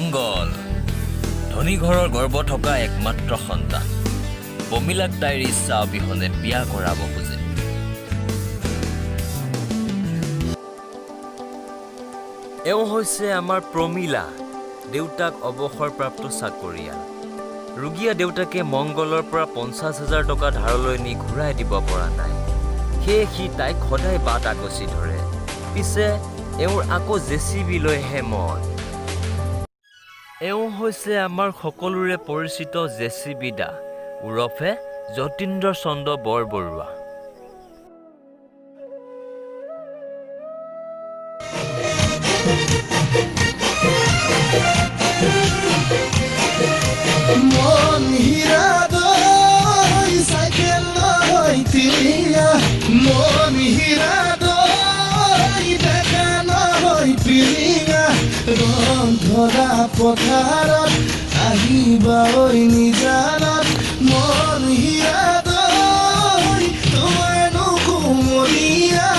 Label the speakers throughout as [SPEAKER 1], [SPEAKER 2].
[SPEAKER 1] মংগল ধনী ঘৰৰ গৰ্ব থকা একমাত্ৰ সন্তান প্ৰমিলাক তাইৰ ইচ্ছা অবিহনে বিয়া কৰাব খোজে এওঁ হৈছে আমাৰ প্ৰমিলা দেউতাক অৱসৰপ্ৰাপ্ত চাকৰিয়াল ৰোগীয়া দেউতাকে মংগলৰ পৰা 50,000 টকা ধাৰলৈ নি ঘূৰাই দিব পৰা নাই সেয়ে সি তাইক সদায় বাট আকচি ধৰে পিছে এওঁৰ আকৌ JCB লৈহে মন এওঁ হৈছে আমাৰ সকলোৰে পৰিচিত JCB দা উৰফে যতীন্দ্ৰ চন্দ্ৰ বৰবৰুৱা
[SPEAKER 2] মন হীৰা দৈ চাইকেল নহয় তিৰিঙা মন হীৰা দৈ দেখা নহয় পিৰিঙা ৰং ধৰা পথাৰত আহিবা ঐ নিজানত মন হীৰা দৈ তোমাৰনো কুমলীয়া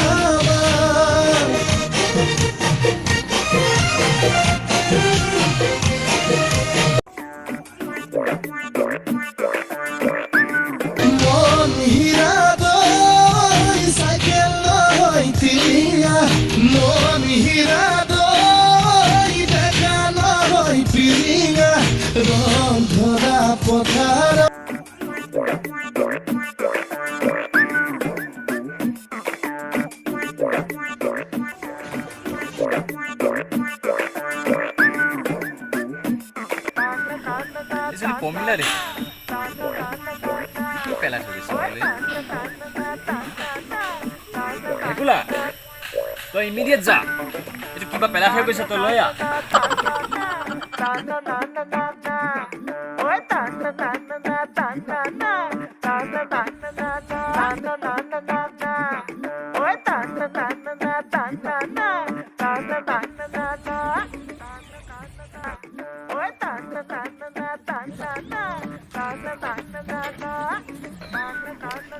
[SPEAKER 2] মন হীৰা দৈ চাইকেল নহয় তিৰিঙা মন হীৰা দৈ দেখা নহয় পিৰিঙা ৰং ধৰা পথাৰত
[SPEAKER 1] প্ৰমিলা দেখি কি পেলাই থৈছে বোলে তই ইমিডিয়েট যা এইটো কিবা পেলাই থৈ গৈছে তই লৈ আহ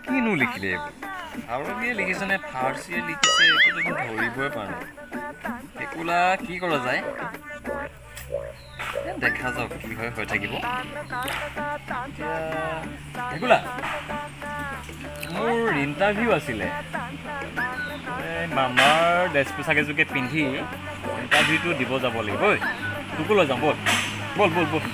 [SPEAKER 1] কিনো লিখিলে আৰু কি লিখিছে নে ফাৰ্চিয়ে লিখিছে একোটো ধৰিবই পৰা নাই একোলা কি কৰা যায় দেখা যাওক কি হয় হৈ থাকিব একোলা মোৰ ইণ্টাৰভিউ আছিলে মামাৰ ড্ৰেছ পোছাক এযোৰকে পিন্ধি ইণ্টাৰভিউটো দিব যাব লাগিব ঐ তোকো লৈ যাম ব'ল ব'ল ব'ল ব'ল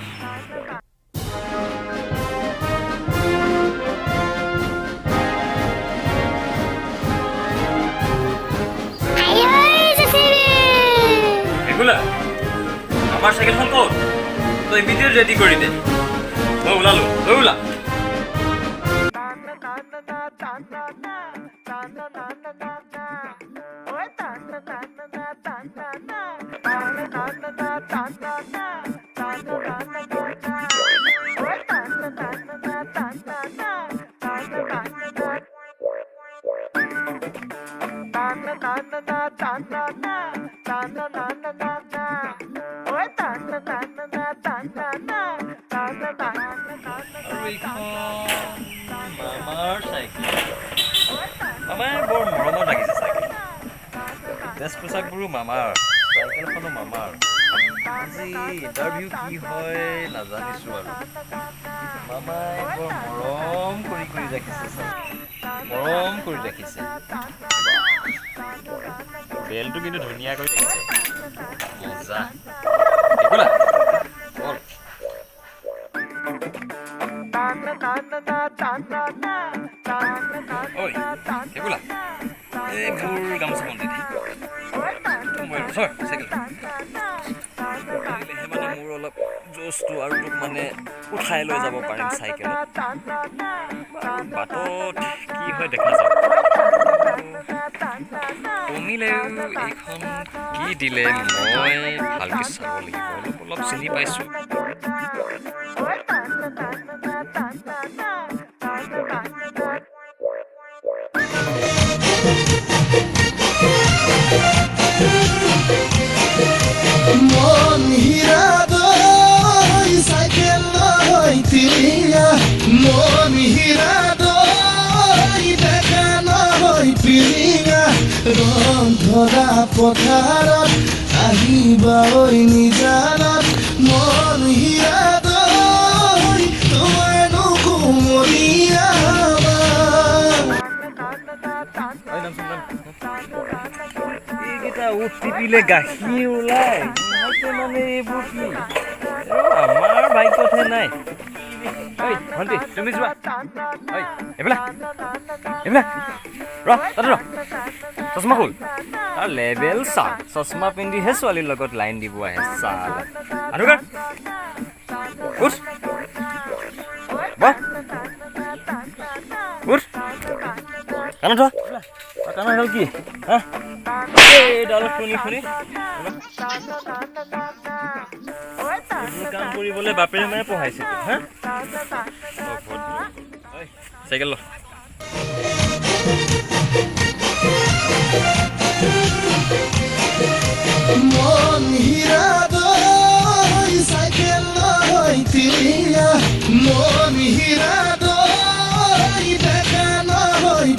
[SPEAKER 1] আমার সাইকেলখন ক'ত তই ইমিডিয়েট ৰেডি কৰি দে মই ওলালো তই ওলা মামাৰ চাইকেল মামাৰ বৰ মৰমত লাগিছে চাইকেল ড্ৰেছ পোছাকবোৰো মামাৰ চাইকেলখনো মামাৰ আজি ইণ্টাৰভিউ কি হয় নাজানিছোঁ আৰু মামাই বৰ মৰম কৰি ৰাখিছে মৰম কৰি ৰাখিছে বেলটো কিন্তু ধুনীয়াকৈ ৰাখিছে মজা একোলা বল ঐ একোলা এই মোৰ গামোচা বন্ধ মানে মোৰ অলপ জোচটো আৰু তোক মানে উঠাই লৈ যাব পাৰিম চাইকেলত বাটত কি হয় দেখা যাব প্ৰমিলেও এইখন কি দিলে মই ভালকৈ চাব লাগিব অলপ চিনি পাইছোঁ
[SPEAKER 2] মন হীৰা দৈ চাইকেল নহয় তিৰিঙা মন হীৰা দৈ দেখা নহয় পিৰিঙা ৰং ধৰা পথাৰত আহিবা ঐ নিজানত মন হীৰা দৈ তোমাৰ নুকুমলীয়া
[SPEAKER 1] এইকেইটা উঠ টিপিলে গাখীৰ ওলাই মানে এইবোৰ কি আমাৰ বাইকতহে নাই ভণ্টি তুমি যোৱা এইবিলাক চশমা খোল তাৰ লেবেল চা চশমা পিন্ধিহে ছোৱালীৰ লগত লাইন দিব আহে চাল আনুকাৰ উঠ উঠ কাণত ধোৱা কাণত হ'ল কি এইডাল শুনি এইবোৰ কাম কৰিবলৈ বাপেৰে মায়ে পঢ়াইছে হা চাইকেল ল
[SPEAKER 2] মন হীৰা দৈ চাইকেল নহয় তিলীয়া মন হীৰা দৈ দেখা নহয়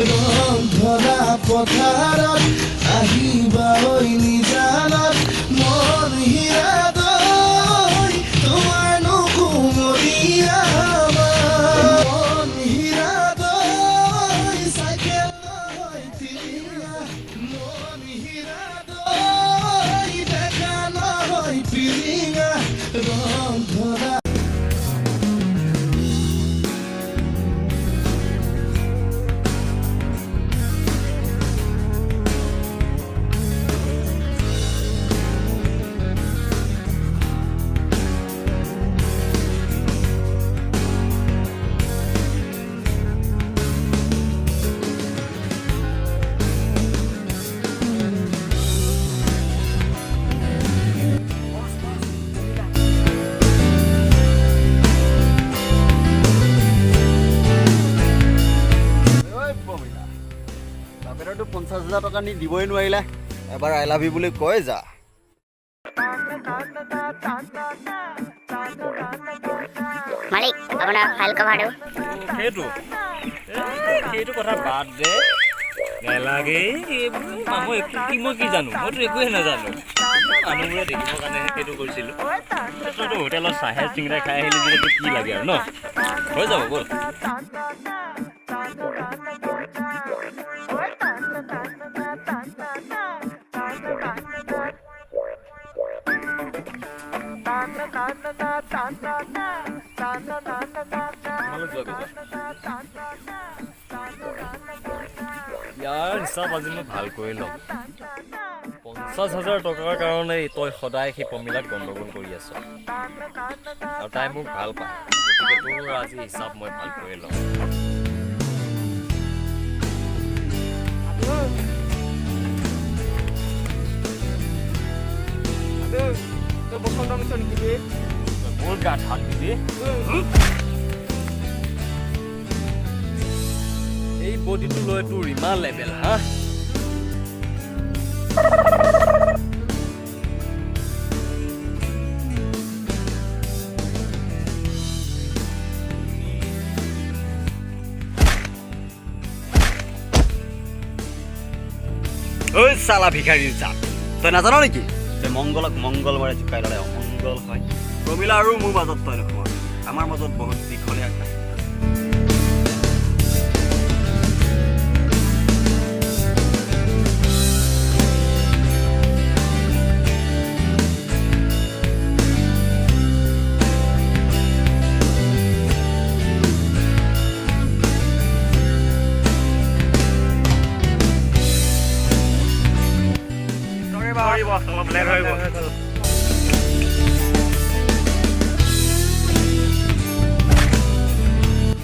[SPEAKER 2] ৰং ধৰা পথাৰত আহিবা ঐ নিজানত মন হীৰা দৈ তোমাৰ নুকুমলীয়া মন হীৰা দৈ চাইকেল নহয় তিলীয়া মন হীৰা দৈ দেখা নহয় পিলিঙা ৰং ধৰা
[SPEAKER 3] বাপেৰটো 50,000 টকা নি দিবই নোৱাৰিলে এবাৰ আই লাভ ইউ বুলি কয় যা
[SPEAKER 4] মালিক আপোনাৰ ফাইল কভাৰ দিওঁ
[SPEAKER 1] সেইটো কথা বাদ দে নেলাগে মই কি জানো মইতো একোৱে নাজানো মানুহবোৰে দেখিবৰ কাৰণেহে সেইটো কৰিছিলোঁ তইতো হোটেলত চাহে চিংৰা খাই আহিলি যিহেতু কি লাগে আৰু ন হৈ যাব ব'ল ইয়াৰ হিচাপ আজি মই ভাল কৰি ল'ম 50,000 টকাৰ কাৰণে তই সদায় সেই প্ৰমিলাক গণ্ডগোল কৰি আছ আৰু তাই মোক ভাল পায় গতিকে তোৰ আজি হিচাপ মই ভাল কৰি ল'ম মোৰ গাত হাত দিবি এই বডিটো লৈ তোৰ ইমান লেভেল হা
[SPEAKER 3] ঐ চালা ভিখাৰীৰ জাত তই নাজান নেকি যে মংগলক মংগলবাৰে জোকাই ল'লে অমংগল হয় প্ৰমিলা আৰু মোৰ মাজত তই নোসোমাৱ আমাৰ মাজত বহুত দীঘলীয়া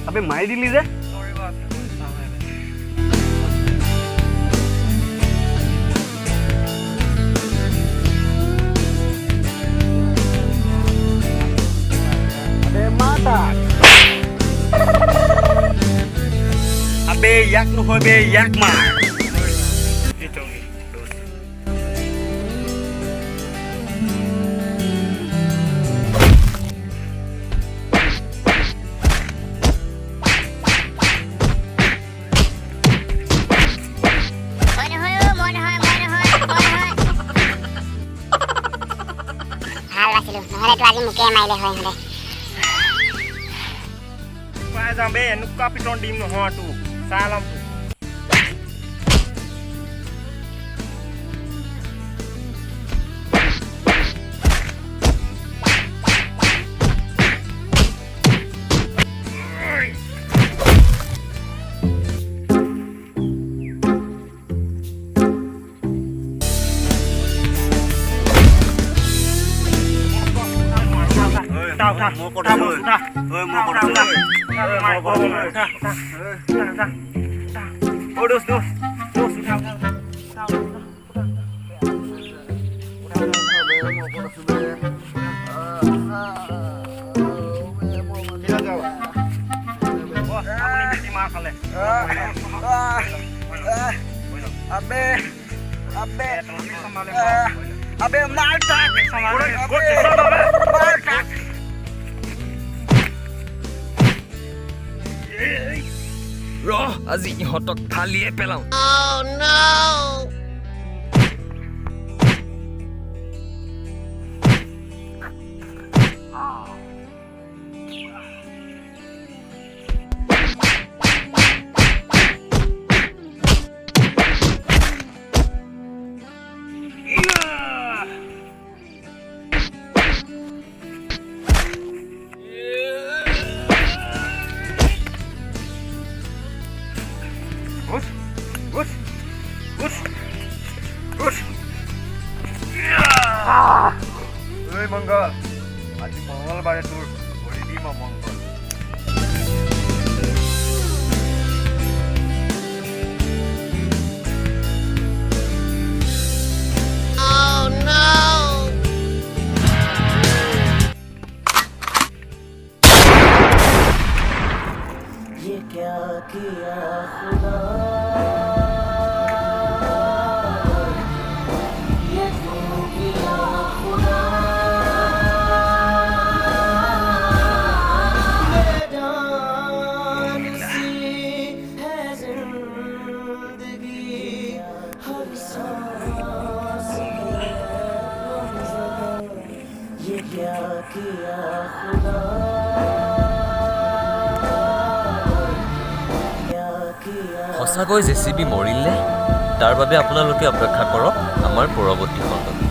[SPEAKER 3] আবে মাৰি দিলি যে আবে ইয়াক নহয় বে ইয়াক মাৰ
[SPEAKER 4] নাছিলো নহ'লেতো আজি মোকে মাৰিলে হয় হ'লে
[SPEAKER 5] পাই যাম বে এনেকুৱা পিটন দিম নহয় তোক চাই ল'ম তোক
[SPEAKER 3] Abe maltak
[SPEAKER 1] আজি ইহঁতক ফালিয়ে পেলাওঁ
[SPEAKER 5] মংগল আজি মংগলবাৰে তোৰ ভৰি দিম মংগল সঁচাকৈ JCB মৰিলে তাৰ বাবে আপোনালোকে অপেক্ষা কৰক আমাৰ পৰৱৰ্তী খণ্ডত